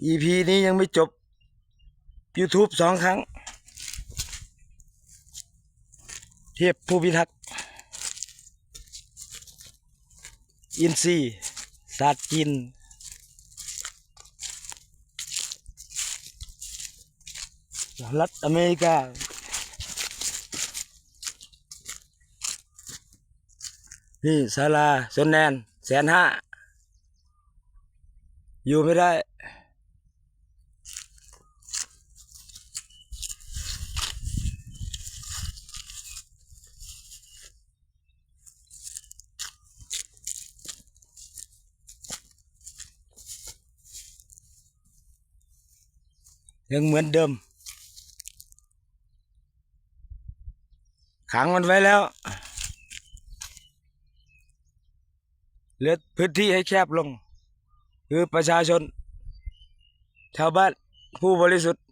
EP นี้ยังไม่จบ YouTube 2 ครั้งเทพผู้พิทักษ์อินซีศาสตร์จีนรัฐอเมริกานี่ศาลาสนแนน150,000อยู่ไม่ได้ยังเหมือนเดิมขังมันไว้แล้วเหลือพื้นที่ให้แคบลงคือประชาชนชาวบ้านผู้บริสุทธิ์